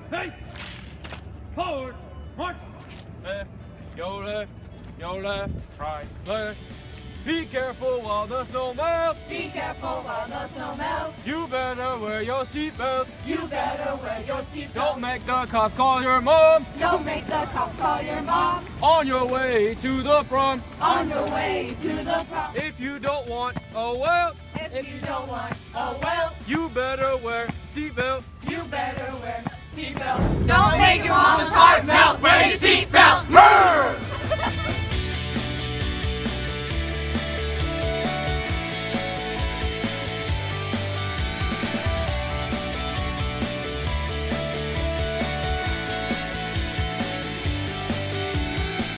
Face! Forward! March! Left, your left, right, left. Be careful while the snow melts. Be careful while the snow melts. You better wear your seatbelt. You better wear your seatbelt. Don't make the cops call your mom. Don't make the cops call your mom. On your way to the prom. On your way to the prom. If you don't want a welt. If you don't want a welt. You better wear seatbelt. You better wear seatbelt. Don't make your mama's heart melt. Wear your seatbelt.